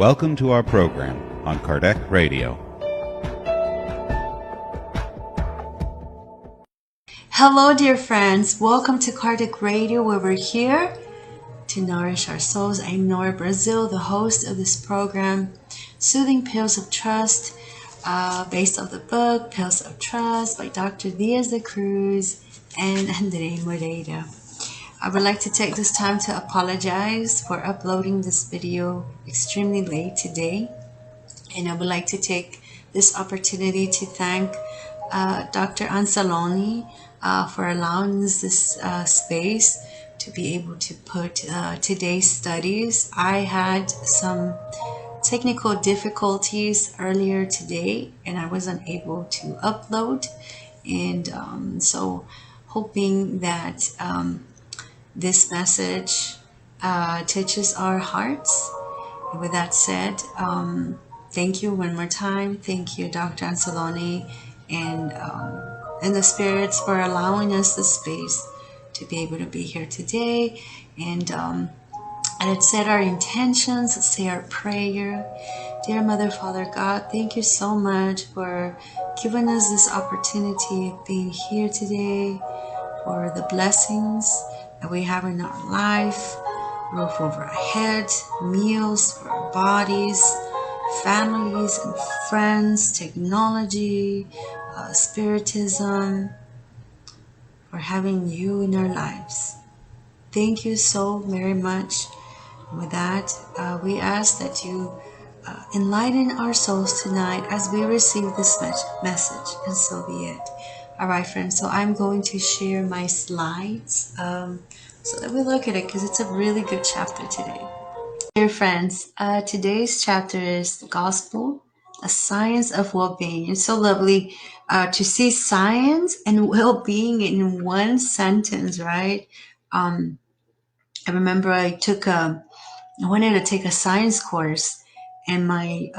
Welcome to our program on Kardec Radio. Hello, dear friends. Welcome to Kardec Radio, where we're here to nourish our souls. I'm Nora Brazil, the host of this program, Soothing Pills of Trust, based on the book Pills of Trust by Dr. Diaz de Cruz and Andre Moreira. I would like to take this time to apologize for uploading this video extremely late today. And I would like to take this opportunity to thank Dr. Anzalone for allowing us this space to be able to put today's studies. I had some technical difficulties earlier today and I wasn't able to upload. And so hoping that this message touches our hearts. And with that said, thank you one more time. Thank you, Dr. Anzalone and the spirits for allowing us the space to be able to be here today. And let's set our intentions, let's say our prayer. Dear Mother, Father, God, thank you so much for giving us this opportunity of being here today, for the blessings that we have in our life, roof over our heads, meals for our bodies, families and friends, technology, spiritism, for having you in our lives. Thank you so very much. With that, we ask that you enlighten our souls tonight as we receive this message, and so be it. All right, friends, so I'm going to share my slides so that we look at it, because it's a really good chapter today. Dear friends, today's chapter is the Gospel, a Science of Well-Being. It's so lovely to see science and well-being in one sentence, right? I remember I wanted to take a science course, and my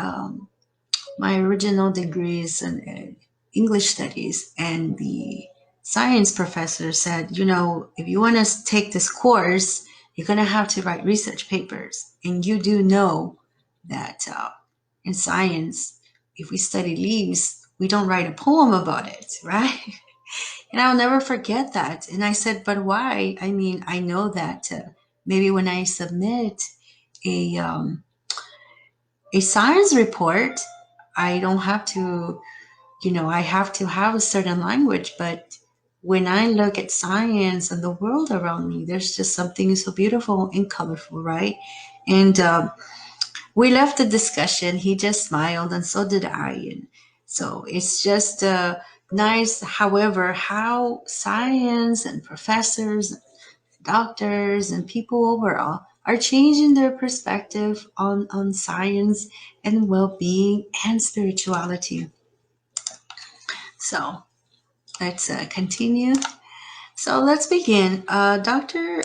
original degree is in English studies, and the science professor said, if you want to take this course, you're going to have to write research papers. And you do know that in science, if we study leaves, we don't write a poem about it, right? And I'll never forget that. And I said, but why? I mean, I know that maybe when I submit a science report, I don't have to, I have to have a certain language. But when I look at science and the world around me, there's just something so beautiful and colorful, right? And we left the discussion. He just smiled, and so did I. And so it's just nice, however, how science and professors, doctors, and people overall are changing their perspective on science and well-being and spirituality. So let's continue. So let's begin. Dr.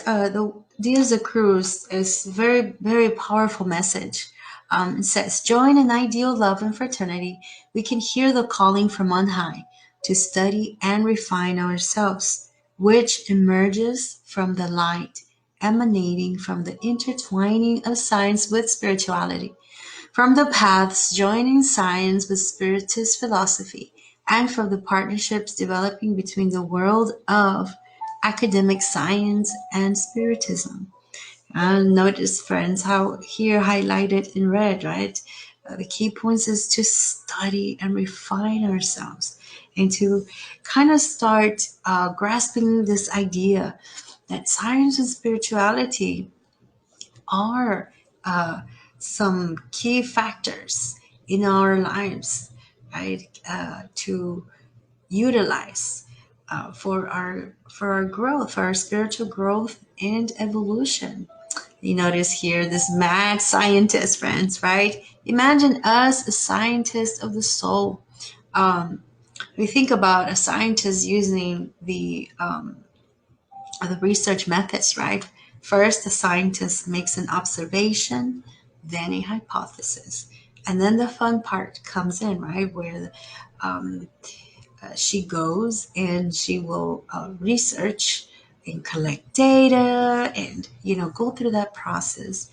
Diaz de Cruz is very, very powerful message. It says, join an ideal love and fraternity. We can hear the calling from on high to study and refine ourselves, which emerges from the light emanating from the intertwining of science with spirituality, from the paths joining science with spiritist philosophy, and from the partnerships developing between the world of academic science and spiritism. And notice, friends, how here highlighted in red, right? The key points is to study and refine ourselves, and to kind of start grasping this idea that science and spirituality are some key factors in our lives, right? To utilize for our growth, for our spiritual growth and evolution. You notice here this mad scientist, friends, right? Imagine us as scientists of the soul. We think about a scientist using the research methods, right? First, the scientist makes an observation, then a hypothesis, and then the fun part comes in, right? Where she goes and she will research and collect data and go through that process.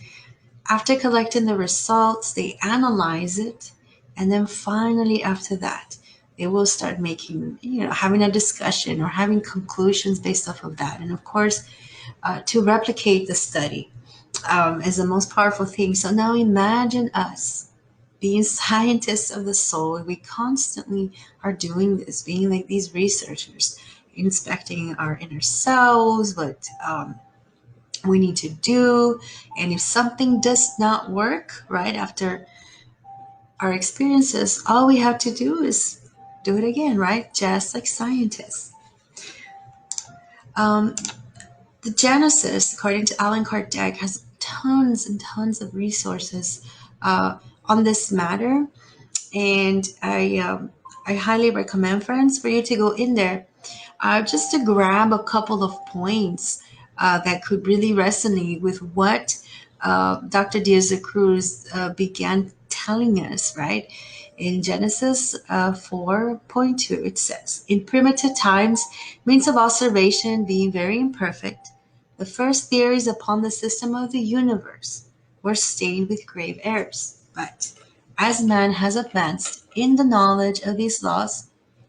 After collecting the results, they analyze it, and then finally after that, they will start making, having a discussion or having conclusions based off of that. And of course, to replicate the study is the most powerful thing. So now imagine us being scientists of the soul. We constantly are doing this, being like these researchers, inspecting our inner selves, what we need to do. And if something does not work right after our experiences, all we have to do is do it again, right? Just like scientists. Um, the Genesis, according to Allan Kardec, has tons and tons of resources on this matter, and I highly recommend, friends, for you to go in there just to grab a couple of points that could really resonate with what Dr. Diaz de Cruz began telling us, right? In Genesis 4:2, it says, in primitive times, means of observation being very imperfect, the first theories upon the system of the universe were stained with grave errors. But as man has advanced in the knowledge of these laws,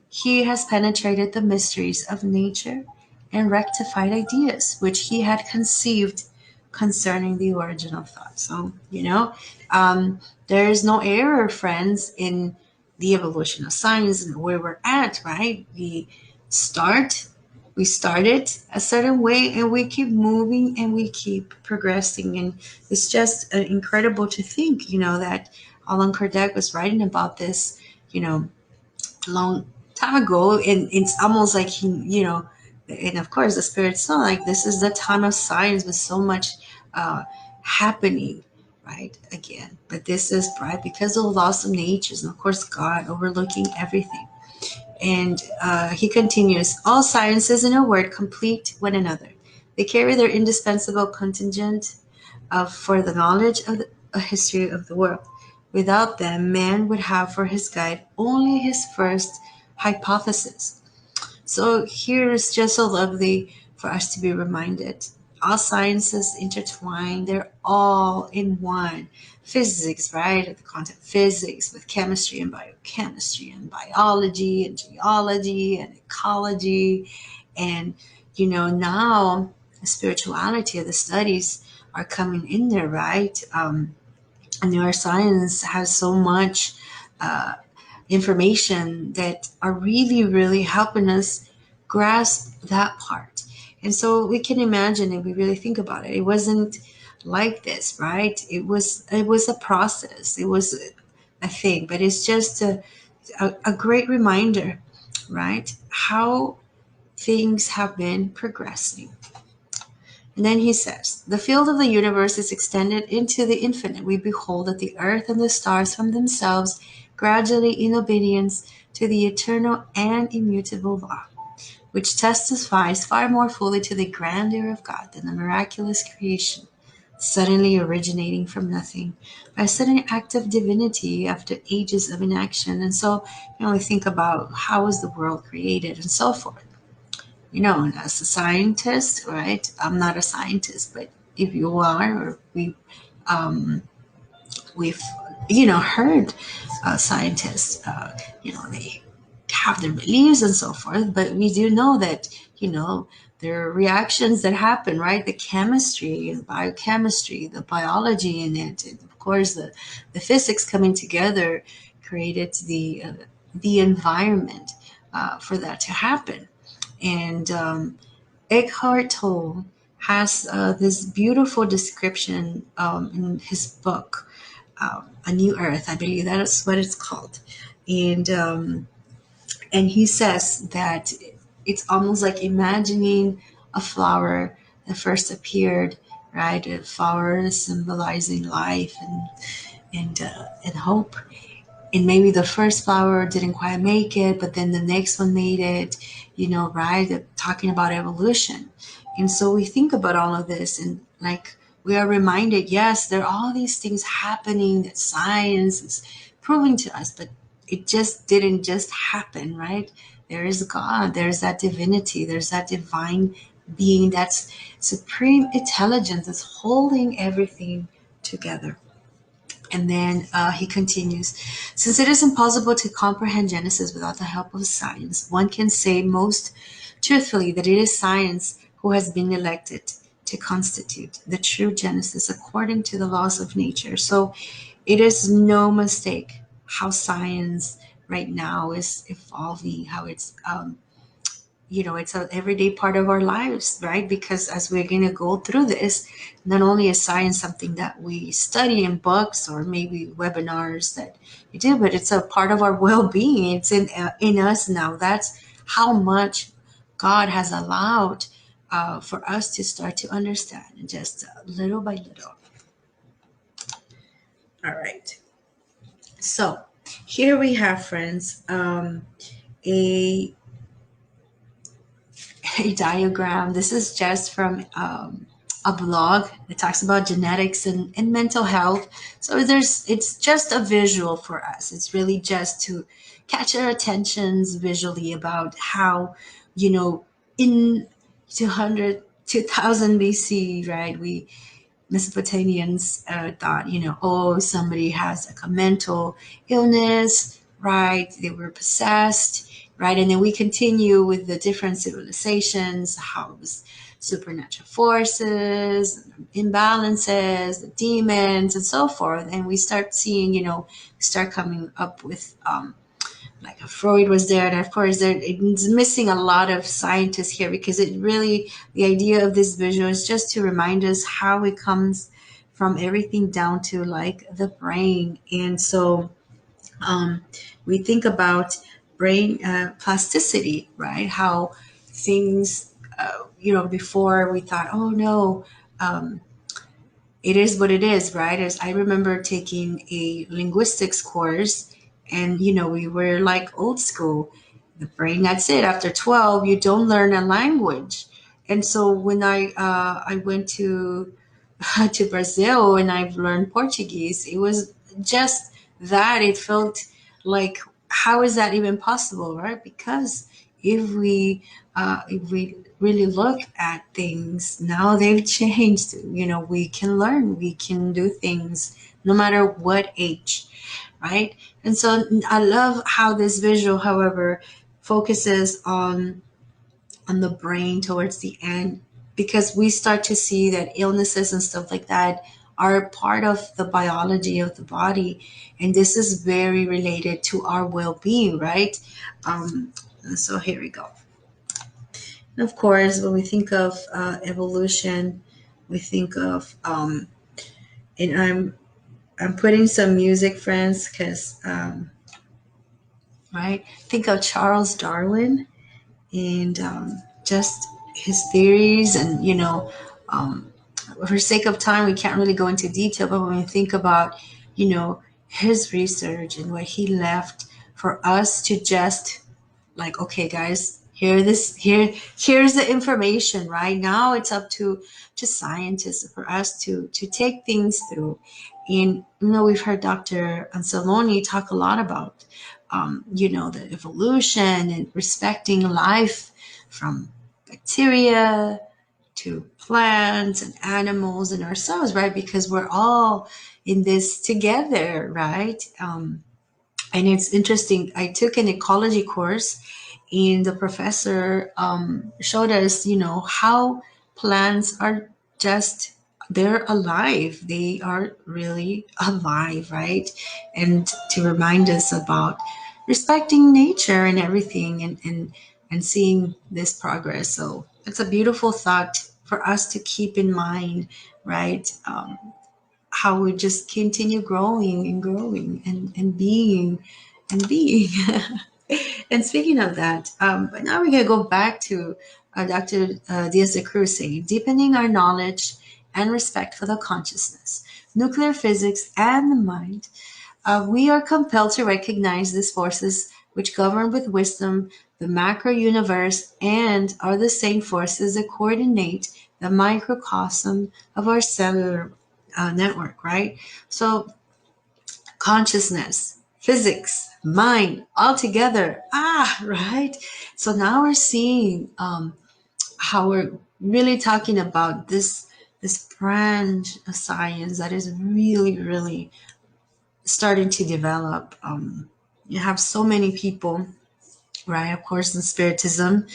he has penetrated the mysteries of nature and rectified ideas which he had conceived concerning the origin of thought. So, there is no error, friends, in the evolution of science and where we're at, right? Start, we started a certain way and we keep moving and we keep progressing. And it's just incredible to think, that Allan Kardec was writing about this, long time ago, and it's almost like he, and of course the spirit's not like this is the time of science with so much uh happening, right? Again, but this is right because of the laws of nature and of course God overlooking everything. And he continues, all sciences, in a word, complete one another. They carry their indispensable contingent for the knowledge of a history of the world. Without them, man would have for his guide only his first hypothesis. So here's just so lovely for us to be reminded. All sciences intertwine, they're all in one. Physics, right? The content of physics with chemistry and biochemistry and biology and geology and ecology. And, now the spirituality of the studies are coming in there, right? Neuroscience has so much uh, information that are really, really helping us grasp that part. And so we can imagine if we really think about it, it wasn't like this, right? It was a process. It was a thing, but it's just a great reminder, right? How things have been progressing. And then he says, the field of the universe is extended into the infinite. We behold that the earth and the stars from themselves gradually in obedience to the eternal and immutable law, which testifies far more fully to the grandeur of God than the miraculous creation, suddenly originating from nothing by a sudden act of divinity after ages of inaction. And so, we think about how was the world created and so forth. And as a scientist, right? I'm not a scientist, but if you are, or we've heard scientists, they have their beliefs and so forth, but we do know that there are reactions that happen, right? The chemistry and biochemistry, the biology in it, and of course the physics coming together created the environment for that to happen. And Eckhart Tolle has this beautiful description in his book, A New Earth. I believe that is what it's called. And he says that it's almost like imagining a flower that first appeared, right? A flower symbolizing life and hope. And maybe the first flower didn't quite make it, but then the next one made it, right? Talking about evolution. And so we think about all of this and like we are reminded, yes, there are all these things happening that science is proving to us, but it just didn't just happen, right? There is God, there's that divinity, there's that divine being, that's supreme intelligence that's holding everything together. And then he continues, since it is impossible to comprehend Genesis without the help of science, one can say most truthfully that it is science who has been elected to constitute the true Genesis according to the laws of nature. So it is no mistake how science right now is evolving, how it's it's an everyday part of our lives, right? Because as we're going to go through this, not only is science something that we study in books or maybe webinars that we do, but it's a part of our well-being. It's in us now. That's how much God has allowed for us to start to understand, just little by little. All right. So here we have, friends, a a diagram. This is just from a blog that talks about genetics and mental health. So it's just a visual for us. It's really just to catch our attentions visually about how, in 200, 2000 BC, right, we Mesopotamians thought, oh, somebody has like a mental illness, right? They were possessed, right? And then we continue with the different civilizations, how it was supernatural forces, imbalances, the demons, and so forth. And we start seeing, start coming up with like Freud was there, and of course it's missing a lot of scientists here because it really the idea of this visual is just to remind us how it comes from everything down to like the brain. And so um, we think about brain plasticity, right? How things, before we thought, oh no, um, it is what it is, right? As I remember taking a linguistics course, and we were like old school. The brain, that's it. After 12, you don't learn a language. And so when I went to to Brazil and I've learned Portuguese, it was just that it felt like, how is that even possible, right? Because if we really look at things now, they've changed. We can learn, we can do things no matter what age, right? And so I love how this visual, however, focuses on the brain towards the end, because we start to see that illnesses and stuff like that are part of the biology of the body, and this is very related to our well-being, right? And so here we go. And of course, when we think of evolution, we think of and I'm putting some music, friends, because right, think of Charles Darwin and just his theories, and for sake of time, we can't really go into detail, but when we think about his research and what he left for us to just like, okay guys, here's the information. Right now it's up to scientists for us to take things through. And we've heard Dr. Anselmoni talk a lot about the evolution and respecting life, from bacteria to plants and animals and ourselves, right? Because we're all in this together, right? And it's interesting. I took an ecology course, and the professor showed us, how plants are just, they're alive. They are really alive, right? And to remind us about respecting nature and everything, and seeing this progress. So it's a beautiful thought for us to keep in mind, right? How we just continue growing and growing and being and being. And speaking of that, but now we're going to go back to Dr. Diaz de Cruz saying, deepening our knowledge and respect for the consciousness, nuclear physics, and the mind, we are compelled to recognize these forces which govern with wisdom the macro universe and are the same forces that coordinate the microcosm of our cellular network, right? So consciousness, physics, mind, all together. Right. So now we're seeing how we're really talking about this this branch of science that is really, really starting to develop. You have so many people, right? Of course, in Spiritism,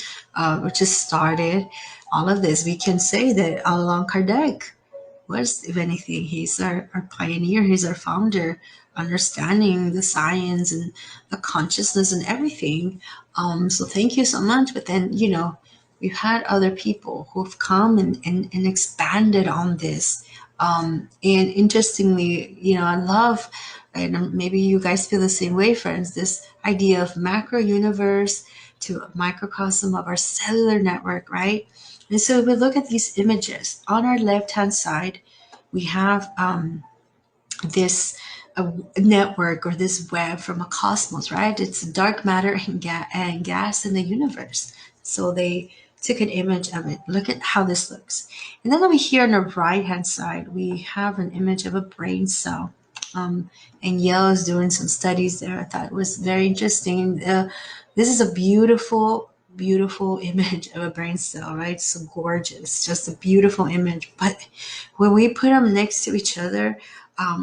which has started all of this, we can say that Allan Kardec was, if anything, he's our pioneer, he's our founder, understanding the science and the consciousness and everything. So thank you so much. But then, we've had other people who've come and expanded on this. And interestingly, I love, and maybe you guys feel the same way, friends, this idea of macro universe to a microcosm of our cellular network, right? And so we look at these images. On our left-hand side, we have this network or this web from a cosmos, right? It's dark matter and gas in the universe. So they took an image of it. Look at how this looks. And then over here on the right-hand side, we have an image of a brain cell. And Yale is doing some studies there. I thought it was very interesting. This is a beautiful, beautiful image of a brain cell, right? So gorgeous, just a beautiful image. But when we put them next to each other,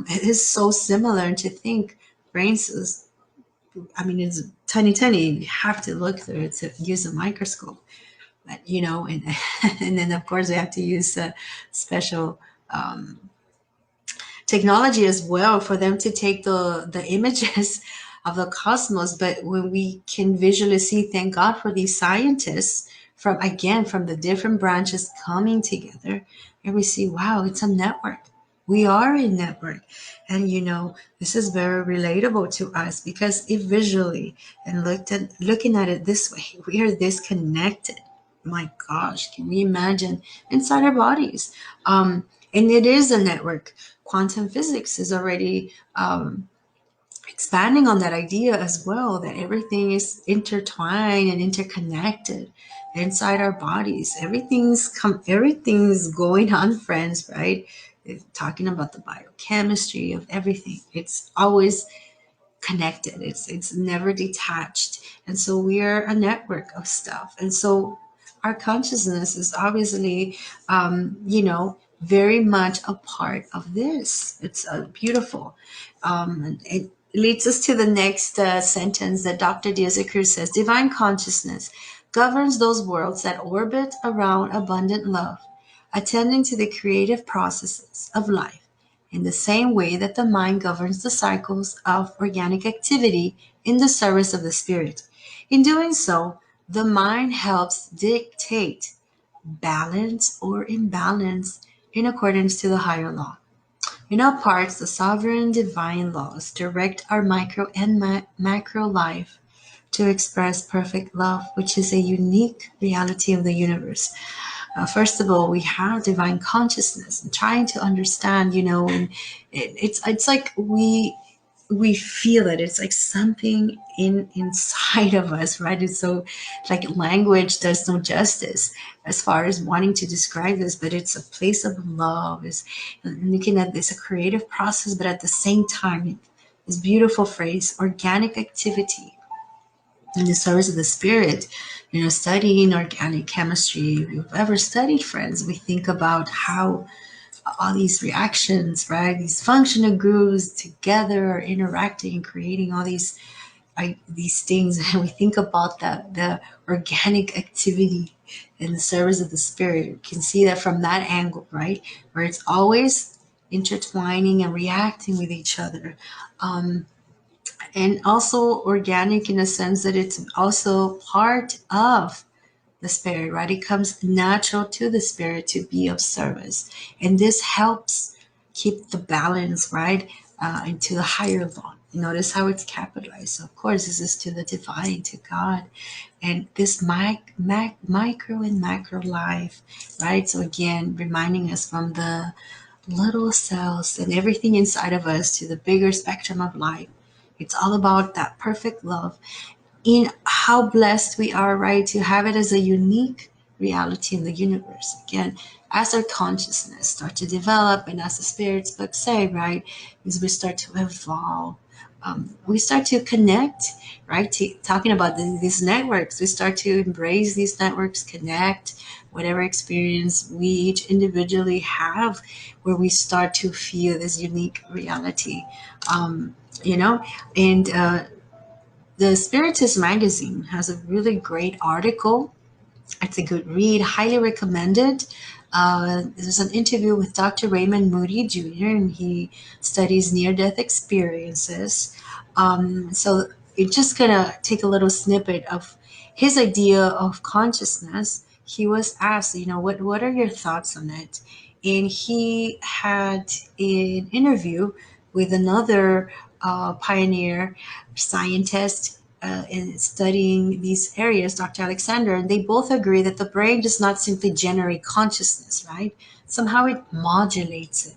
it is so similar. And to think brain cells, I mean, it's tiny, tiny. You have to look through it to use a microscope. But, and, and then, of course, we have to use a special technology as well for them to take the images of the cosmos. But when we can visually see, thank God for these scientists from the different branches coming together, and we see, wow, it's a network. We are a network. And this is very relatable to us, because if visually and looking at it this way, we are disconnected. My gosh, can we imagine inside our bodies? And it is a network. Quantum physics is already expanding on that idea as well, that everything is intertwined and interconnected inside our bodies. Everything's going on, friends, right? Talking about the biochemistry of everything. It's always connected. It's never detached. And so we are a network of stuff. And so our consciousness is obviously, very much a part of this. It's beautiful. And it leads us to the next sentence that Dr. Diaz-Cruz says: divine consciousness governs those worlds that orbit around abundant love, attending to the creative processes of life in the same way that the mind governs the cycles of organic activity in the service of the spirit. In doing so, the mind helps dictate balance or imbalance in accordance to the higher law. In our parts, the sovereign divine laws direct our micro and macro life to express perfect love, which is a unique reality of the universe. First of all, we have divine consciousness and trying to understand, and it's like we feel it. It's like something inside of us, right? It's so, like, language does no justice as far as wanting to describe this, but it's a place of love. Is looking at this a creative process, but at the same time, this beautiful phrase, organic activity in the service of the spirit. Studying organic chemistry, if you've ever studied, friends, we think about how all these reactions, right, these functional groups together are interacting and creating all these things. And we think about the organic activity in the service of the spirit. You can see that from that angle, right, where it's always intertwining and reacting with each other. And also organic in a sense that it's also part of the spirit, right? It comes natural to the spirit to be of service. And this helps keep the balance, right? Into the higher law. Notice how it's capitalized. So of course, this is to the divine, to God. And this micro and macro life, right? So again, reminding us from the little cells and everything inside of us to the bigger spectrum of life. It's all about that perfect love, in how blessed we are, right, to have it as a unique reality in the universe. Again, as our consciousness start to develop, and as the spirits books say, right, as we start to evolve, we start to connect, right, talking about these networks. We start to embrace these networks, connect whatever experience we each individually have, where we start to feel this unique reality. Um, you know, and the Spiritist magazine has a really great article. It's a good read, highly recommended. There's an interview with Dr. Raymond Moody Jr., and he studies near death experiences. So you're just gonna take a little snippet of his idea of consciousness. He was asked, what are your thoughts on it? And he had an interview with another pioneer scientist in studying these areas, Dr. Alexander, and they both agree that the brain does not simply generate consciousness, right? Somehow it modulates it.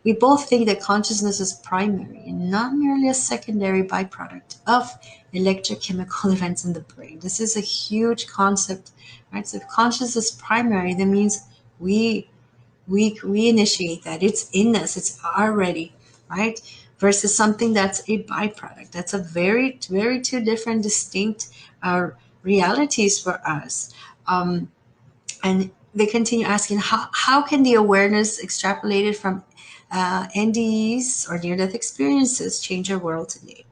We both think that consciousness is primary and not merely a secondary byproduct of electrochemical events in the brain. This is a huge concept, right? So if consciousness is primary, that means we we initiate that. It's in us. It's already right, versus something that's a byproduct. That's a very two different distinct realities for us. And they continue asking, how can the awareness extrapolated from NDEs or near-death experiences change our world today?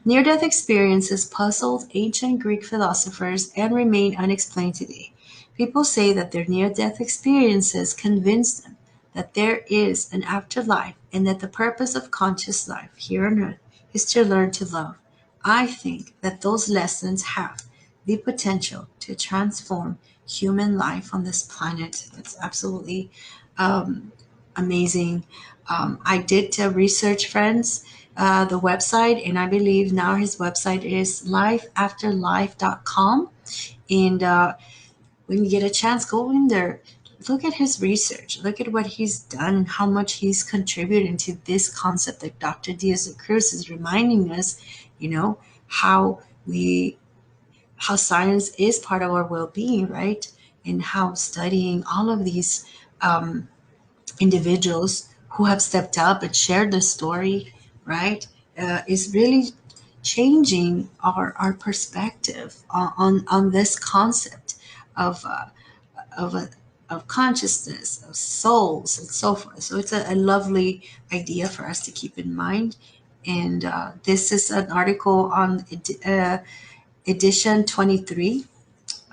Near-death experiences puzzled ancient Greek philosophers and remain unexplained today. People say that their near-death experiences convince them that there is an afterlife and that the purpose of conscious life here on earth is to learn to love. I think that those lessons have the potential to transform human life on this planet. That's absolutely amazing. I did research, friends, the website, and I believe now his website is lifeafterlife.com. And when you get a chance, go in there, look at his research, look at what he's done, and how much he's contributing to this concept that Dr. Diaz de Cruz is reminding us, how we how science is part of our well-being, right? And how studying all of these individuals who have stepped up and shared their story, right, is really changing our perspective on this concept of of a, of consciousness, of souls, and so forth. So it's a lovely idea for us to keep in mind. And this is an article on edition 23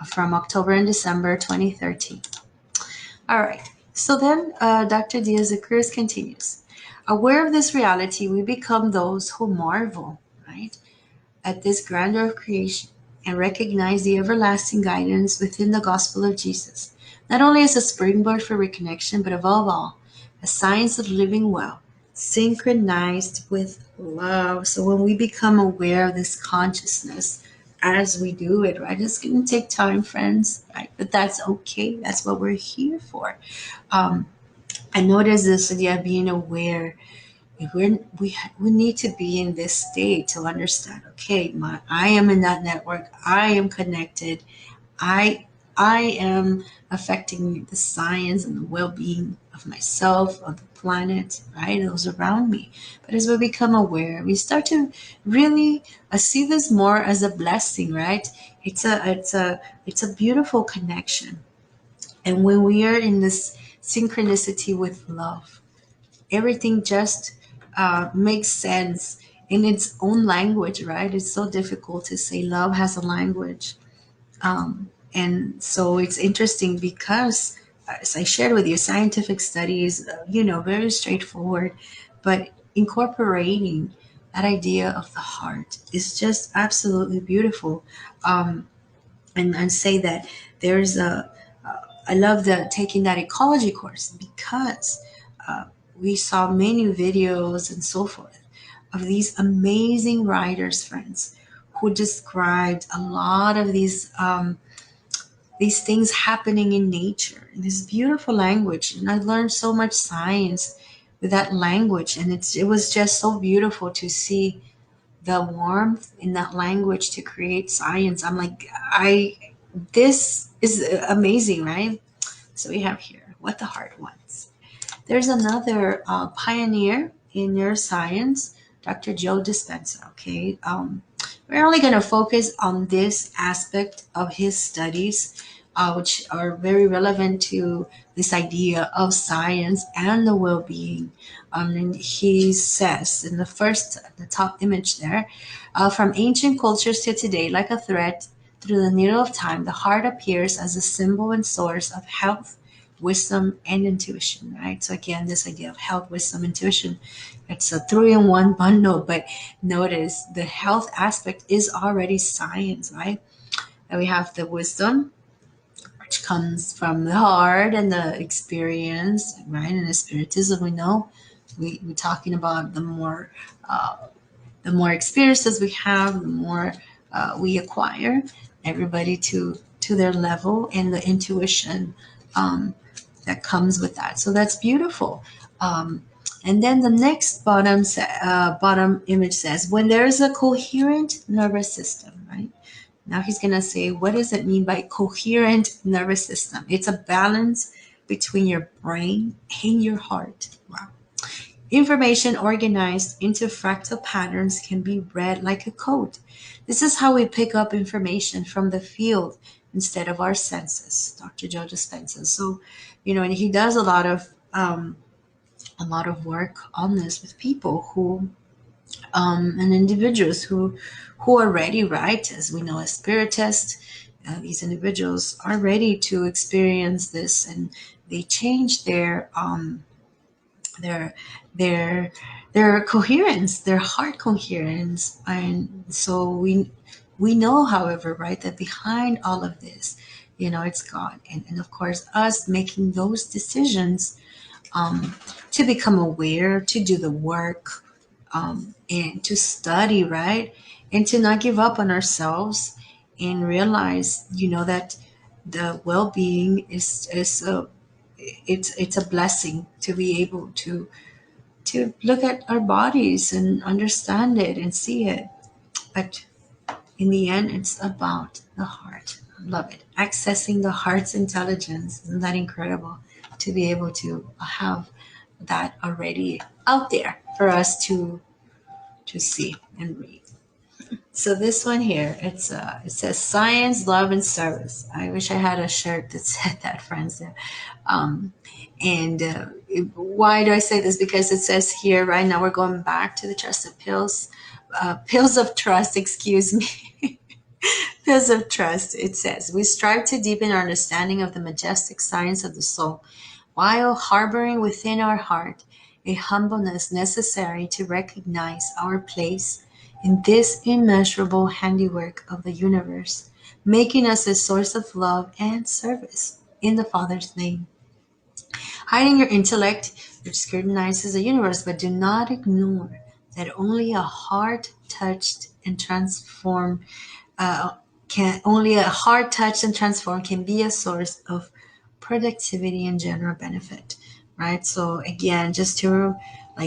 from October and December 2013. All right. So then Dr. Diaz de Cruz continues. Aware of this reality, we become those who marvel, right, at this grandeur of creation and recognize the everlasting guidance within the gospel of Jesus, not only as a springboard for reconnection, but above all, a science of living well, synchronized with love. So when we become aware of this consciousness, as we do it, right? It's going to take time, friends, right? But that's okay. That's what we're here for. Um, I notice this idea of being aware. We need to be in this state to understand. Okay, I am in that network. I am connected. I I am affecting the science and the well-being of myself, of the planet, right? Those around me. But as we become aware, we start to really see this more as a blessing, right? It's a beautiful connection. And when we are in this synchronicity with love, everything just makes sense in its own language, right? It's so difficult to say love has a language. And so it's interesting because, as I shared with you, scientific studies, very straightforward, but incorporating that idea of the heart is just absolutely beautiful. And say that there's I love taking that ecology course because we saw many videos and so forth of these amazing writers, friends, who described a lot of these things happening in nature, this beautiful language. And I learned so much science with that language, and it was just so beautiful to see the warmth in that language to create science. I'm like, I this is amazing, right? So we have here what the heart wants. There's another pioneer in neuroscience, Dr. Joe Dispenza. Okay, we're only going to focus on this aspect of his studies, which are very relevant to this idea of science and the well-being. And he says in the top image there, from ancient cultures to today, like a thread through the needle of time, the heart appears as a symbol and source of health, wisdom, and intuition, right? So again, this idea of health, wisdom, intuition, it's a three-in-one bundle. But notice the health aspect is already science, right? And we have the wisdom, which comes from the heart and the experience, right? And the spiritism, we know we're talking about the more experiences we have, the more we acquire. Everybody to their level, and the intuition um, that comes with that. So that's beautiful. And then the next bottom image says, when there's a coherent nervous system, right? Now he's going to say, what does it mean by coherent nervous system? It's a balance between your brain and your heart. Wow. Information organized into fractal patterns can be read like a code. This is how we pick up information from the field instead of our senses. Dr. Joe Dispenza. So, and he does a lot of work on this with people who and individuals who are ready, right? As we know, as spiritists, these individuals are ready to experience this, and they change their their their coherence, their heart coherence. And so we know, however, right, that behind all of this, it's God, and of course us making those decisions to become aware, to do the work, and to study, right? And to not give up on ourselves, and realize, that the well-being is a it's a blessing to be able to look at our bodies and understand it and see it. But in the end, it's about the heart. Love it. Accessing the heart's intelligence. Isn't that incredible? To be able to have that already out there for us to see and read. So this one here, it says science, love, and service. I wish I had a shirt that said that, friends. Um, and why do I say this? Because it says here, right now we're going back to the trusted pills, pills of trust. Excuse me. Pills of trust. It says we strive to deepen our understanding of the majestic science of the soul, while harboring within our heart a humbleness necessary to recognize our place in this immeasurable handiwork of the universe, making us a source of love and service in the Father's name. Hiding your intellect, which scrutinizes the universe, but do not ignore that only a heart touched and transformed can be a source of productivity and general benefit, right? So again, just to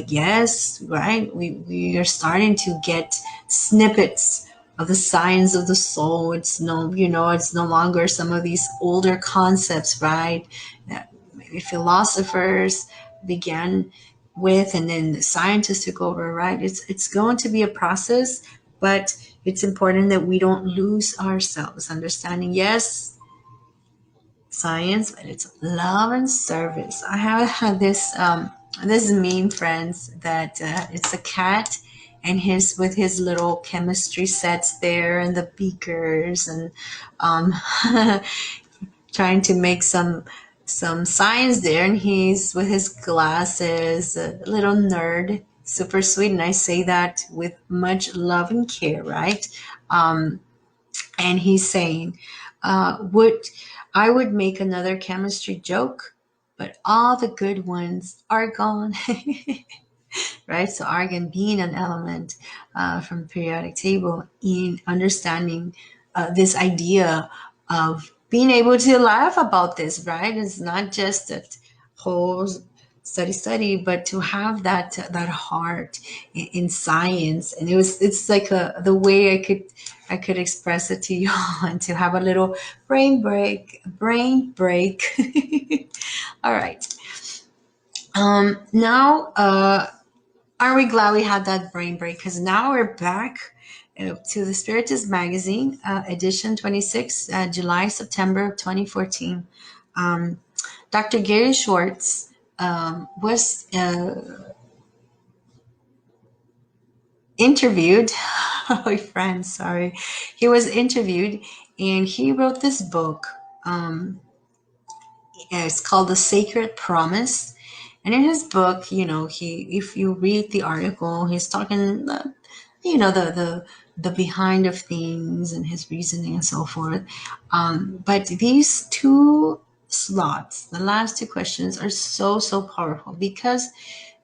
yes, right, we are starting to get snippets of the science of the soul. It's no longer some of these older concepts, right, that maybe philosophers began with, and then the scientists took over, right? It's going to be a process, but it's important that we don't lose ourselves understanding, yes, science, but it's love and service. I have had this meme, friends, that it's a cat and his little chemistry sets there, and the beakers, and um trying to make some science there, and he's with his glasses, a little nerd, super sweet, and I say that with much love and care, right? um and he's saying, would I would make another chemistry joke, but all the good ones are gone. Right? So argon being an element from the periodic table, in understanding this idea of being able to laugh about this, right? It's not just that whole study, but to have that heart in science. And it's like the way I could express it to you and to have a little brain break. All right. Now, are we glad we had that brain break? Because now we're back to the Spiritist magazine, edition 26, July, September of 2014. Um, Dr. Gary Schwartz was interviewed. Oh, friend, sorry. He was interviewed and he wrote this book. Um, it's called The Sacred Promise. And in his book, if you read the article, he's talking, the behind of things and his reasoning and so forth. But these two slots, the last two questions, are so, so powerful because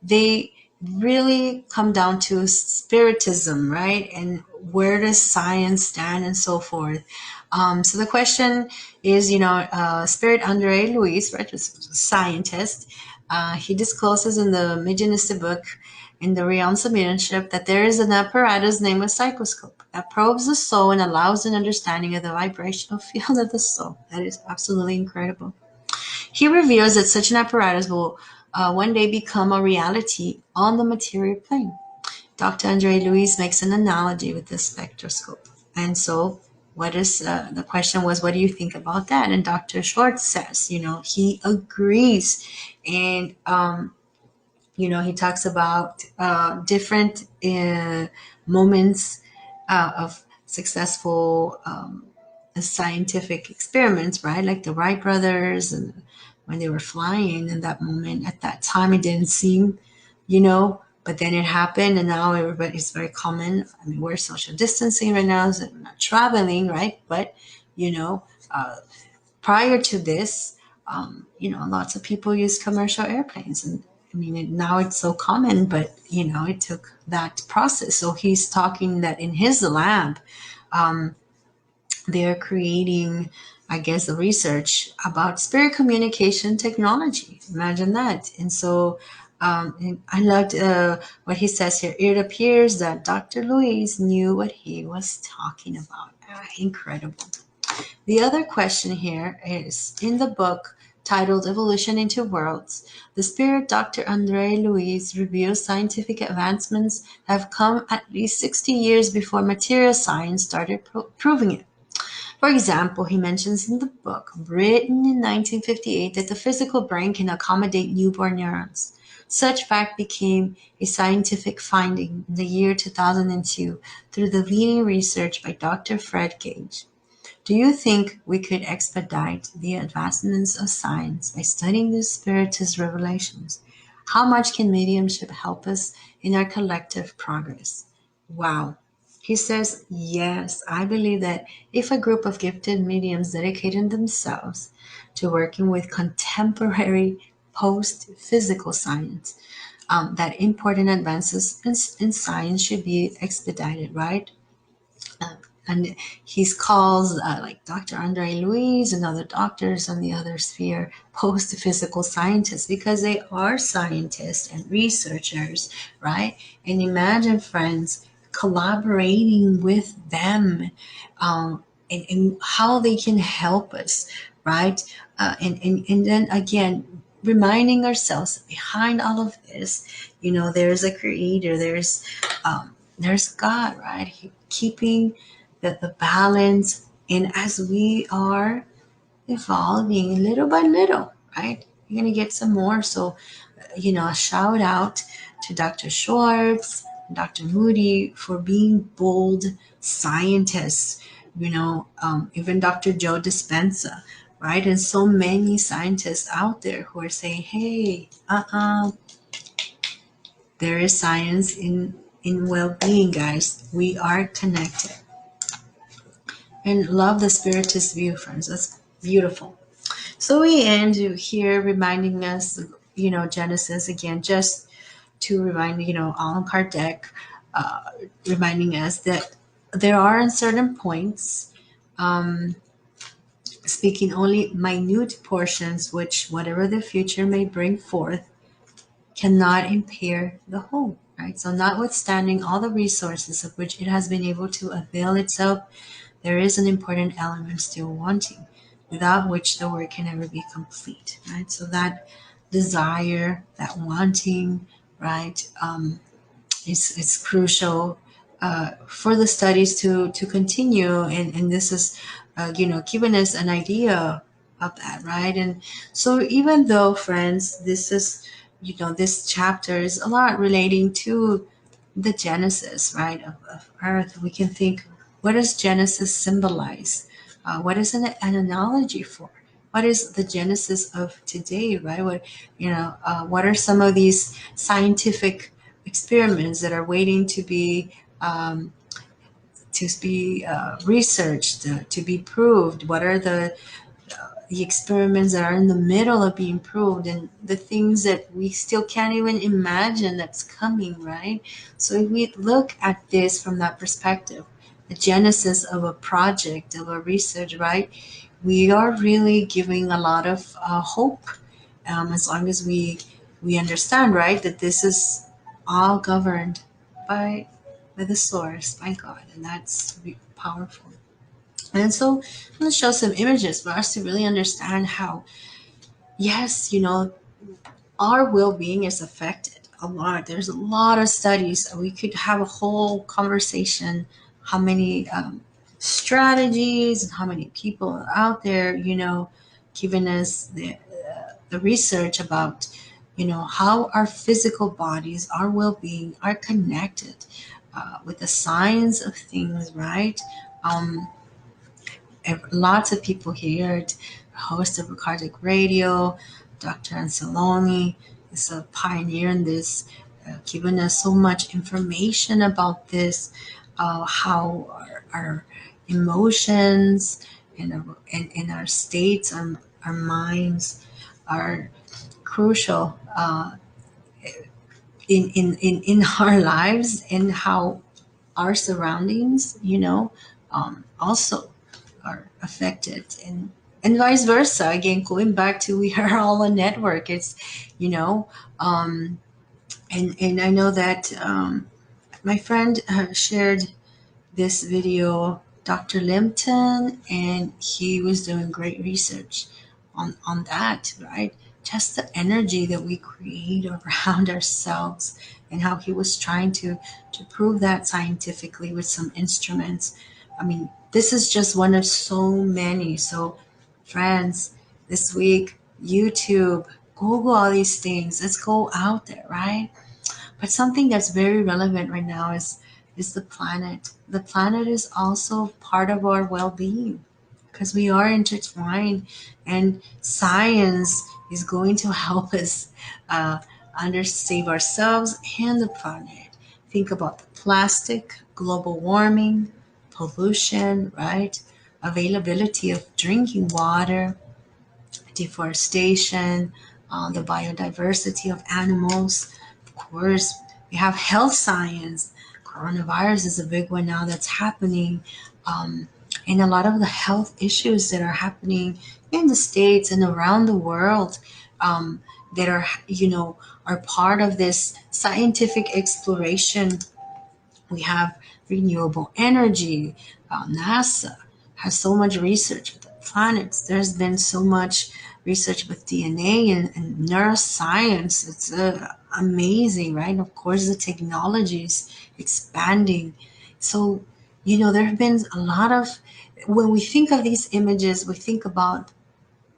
they really come down to spiritism, right? And where does science stand and so forth. So the question is, Spirit Andre Luis, right, was a scientist. He discloses in the Mediumistic book, in the Realms of Mediumship, that there is an apparatus named a psychoscope that probes the soul and allows an understanding of the vibrational field of the soul. That is absolutely incredible. He reveals that such an apparatus will one day become a reality on the material plane. Dr. Andre Luis makes an analogy with the spectroscope. And so, what is the question was, what do you think about that? And Dr. Schwartz says, he agrees. And, he talks about different moments of successful scientific experiments, right? Like the Wright brothers, and when they were flying in that moment, at that time, it didn't seem, but then it happened, and now everybody's very common. I mean, we're social distancing right now, so we're not traveling, right? But, you know, uh, prior to this, lots of people use commercial airplanes, and I mean, now it's so common, but it took that process. So he's talking that in his lab, um, they're creating, I guess, the research about spirit communication technology. Imagine that. And so and I loved what he says here. It appears that Dr. Luis knew what he was talking about. Incredible. The other question here is in the book titled Evolution into Worlds, the spirit Dr. Andre Luis reveals scientific advancements that have come at least 60 years before material science started proving it. For example, he mentions in the book, written in 1958, that the physical brain can accommodate newborn neurons. Such fact became a scientific finding in the year 2002 through the leading research by Dr. Fred Gage. Do you think we could expedite the advancements of science by studying the Spiritist revelations? How much can mediumship help us in our collective progress? Wow. He says, yes, I believe that if a group of gifted mediums dedicated themselves to working with contemporary post physical science, that important advances in science should be expedited, right? Uh, and he calls like Dr. Andre Luis and other doctors on the other sphere post-physical scientists because they are scientists and researchers, right? And imagine, friends, collaborating with them and how they can help us, right? And then again, reminding ourselves that behind all of this, there's a creator, there's God, right? Keeping the balance. And as we are evolving little by little, right? You're going to get some more. So, a shout out to Dr. Schwartz, Dr. Moody for being bold scientists, even Dr. Joe Dispenza, right? And so many scientists out there who are saying, hey, there is science in well-being, guys. We are connected. And love the spiritist view, friends. That's beautiful. So we end here reminding us, Genesis again, just to remind, Allan Kardec, uh, reminding us that there are in certain points, um, speaking only minute portions, which whatever the future may bring forth, cannot impair the whole, right? So notwithstanding all the resources of which it has been able to avail itself, there is an important element still wanting, without which the work can never be complete, right? So that desire, that wanting, right, is crucial for the studies to continue, and this is giving us an idea of that, right? And so even though, friends, this is this chapter is a lot relating to the genesis, right, of earth. We can think, what does genesis symbolize? What is an analogy for? What is the genesis of today, right? What are some of these scientific experiments that are waiting um, to be researched, to be proved? What are the experiments that are in the middle of being proved, and the things that we still can't even imagine that's coming, right? So if we look at this from that perspective, the genesis of a project, of a research, right, we are really giving a lot of hope, as long as we understand, right, that this is all governed by the source, by God, and that's powerful. And so I'm going to show some images for us to really understand how, yes, our well-being is affected a lot. There's a lot of studies. We could have a whole conversation how many strategies and how many people are out there, giving us the research about, how our physical bodies, our well-being are connected with the science of things, right? Um, Lots of people here, host of Cardiac Radio, Dr. Anceloni is a pioneer in this, giving us so much information about this, how our emotions and our states, our minds are crucial in our lives, and how our surroundings, also are affected, and vice versa. Again, going back to, we are all a network. It's, you know, um, and I know that my friend shared this video, Dr. Limpton, and he was doing great research on that, right? Just the energy that we create around ourselves, and how he was trying to prove that scientifically with some instruments. I mean, this is just one of so many. So, friends, this week, YouTube, Google all these things. Let's go out there, right? But something that's very relevant right now is the planet. The planet is also part of our well-being, because we are intertwined, and science is going to help us save ourselves and the planet. Think about the plastic, global warming, pollution, right? Availability of drinking water, deforestation, the biodiversity of animals. Of course, we have health science. Coronavirus is a big one now that's happening. And a lot of the health issues that are happening in the States and around the world, that are part of this scientific exploration. We have renewable energy. NASA has so much research with the planets. There's been so much research with DNA and neuroscience. It's amazing, right? Of course, the technology is expanding. So, there have been a lot of, when we think of these images, we think about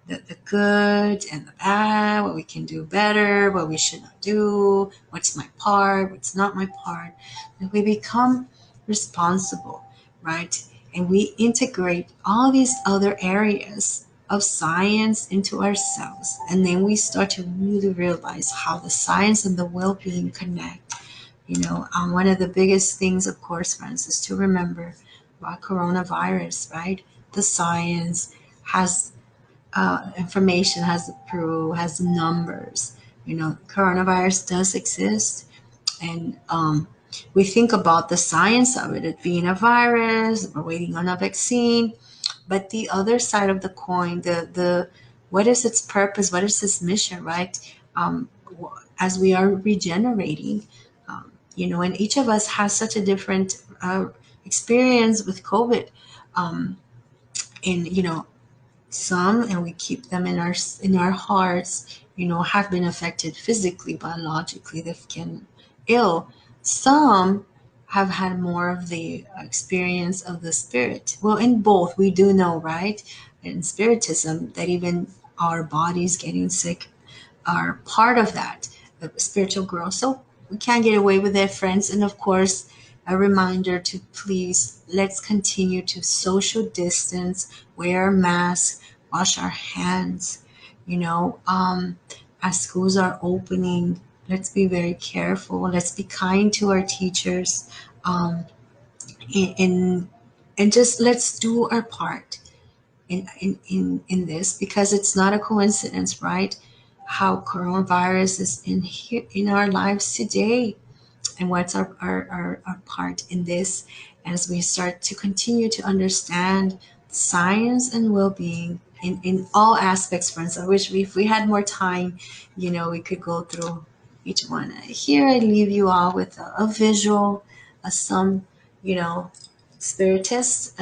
the good and the bad, what we can do better, what we should not do, what's my part, what's not my part. And we become responsible, right? And we integrate all these other areas of science into ourselves. And then we start to really realize how the science and the well being connect. One of the biggest things, of course, friends, is to remember about coronavirus, right? The science has information, has the proof, has the numbers. Coronavirus does exist, and we think about the science of it being a virus. We're waiting on a vaccine, but the other side of the coin, the what is its purpose? What is its mission? Right? As we are regenerating, and each of us has such a different experience with COVID, and some, and we keep them in our hearts, have been affected physically, biologically, they can ill. Some have had more of the experience of the spirit. Well, in both, we do know, right? In Spiritism, that even our bodies getting sick are part of that spiritual growth. So we can't get away with it, friends. And of course, a reminder to please let's continue to social distance, wear a mask, wash our hands. You know, as schools are opening, let's be very careful. Let's be kind to our teachers, and just let's do our part in this, because it's not a coincidence, right? How coronavirus is in here in our lives today, and what's our part in this as we start to continue to understand science and well-being in all aspects, friends. I wish if we had more time, we could go through each one. Here I leave you all with a visual, some, spiritists,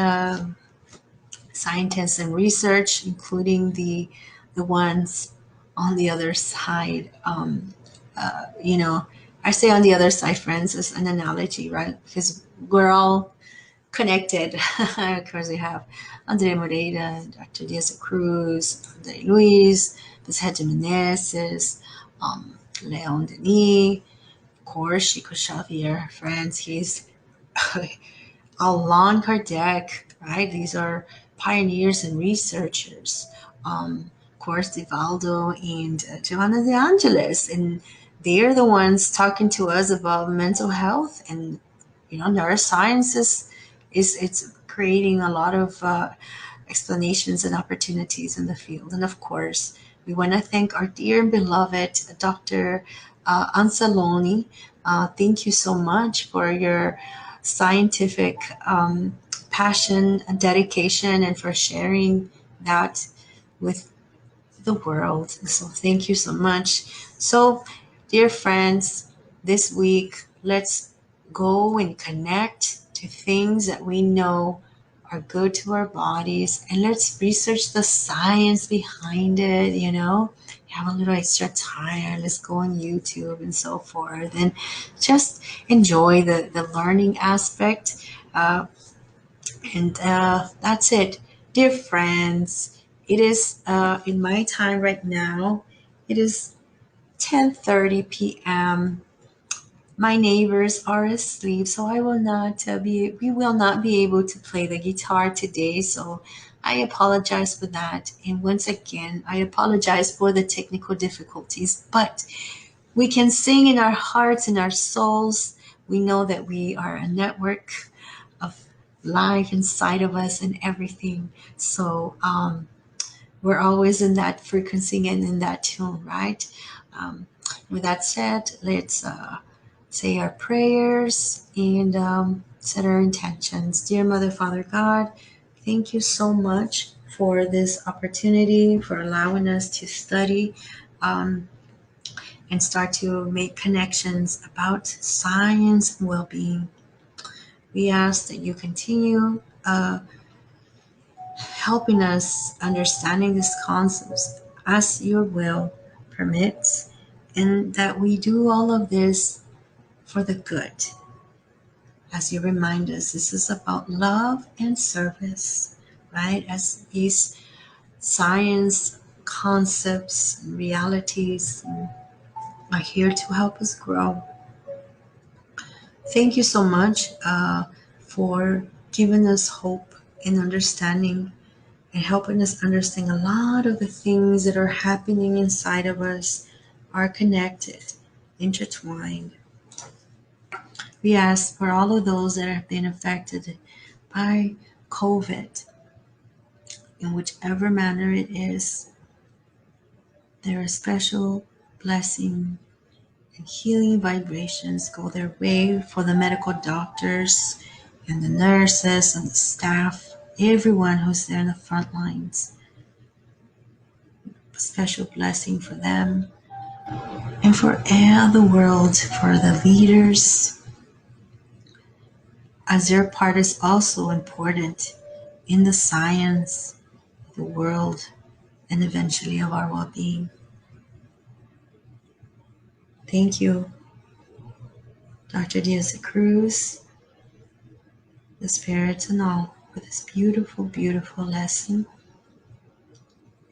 scientists and research, including the ones on the other side. You know, I say on the other side, friends, as an analogy, right? Because we're all connected. Of course, we have Andre Moreira, Dr. Diaz Cruz, Andre Luis, Bezhead Menezes, Leon Denis, of course, Chico Xavier, friends. He's Allan Kardec, right? These are pioneers and researchers. Of course, Divaldo and Giovanna de Angelis, and they're the ones talking to us about mental health, and neuroscience is it's creating a lot of explanations and opportunities in the field. And of course, we want to thank our dear and beloved Dr. Anzalone. Thank you so much for your scientific passion and dedication, and for sharing that with the world. So thank you so much. So, dear friends, this week, let's go and connect to things that we know are good to our bodies, and let's research the science behind it. Have a little extra time, let's go on YouTube and so forth, and just enjoy the learning aspect. And that's it, dear friends. It is in my time right now. It is 10:30 p.m. My neighbors are asleep, so I will not be. We will not be able to play the guitar today. So I apologize for that. And once again, I apologize for the technical difficulties. But we can sing in our hearts and our souls. We know that we are a network of life inside of us and everything. So we're always in that frequency and in that tune, right? With that said, let's say our prayers and set our intentions. Dear Mother, Father God, thank you so much for this opportunity, for allowing us to study and start to make connections about science and well-being. We ask that you continue helping us understanding these concepts as your will permits, and that we do all of this for the good. As you remind us, this is about love and service, right? As these science concepts and realities are here to help us grow. Thank you so much for giving us hope and understanding, and helping us understand a lot of the things that are happening inside of us are connected, intertwined. We ask for all of those that have been affected by COVID, in whichever manner it is, there are special blessing and healing vibrations go their way for the medical doctors and the nurses and the staff, everyone who's there in the front lines. A special blessing for them and for all the world, for the leaders, as their part is also important in the science, the world, and eventually of our well-being. Thank you, Dr. Diaz Cruz, the spirits and all for this beautiful, beautiful lesson.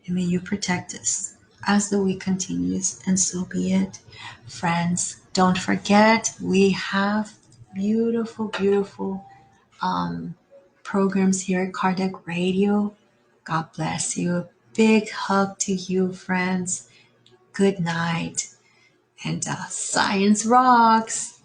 And may you protect us as the week continues, and so be it. Friends, don't forget, we have beautiful, beautiful programs here at Kardec Radio. God bless you. A big hug to you, friends. Good night. And science rocks.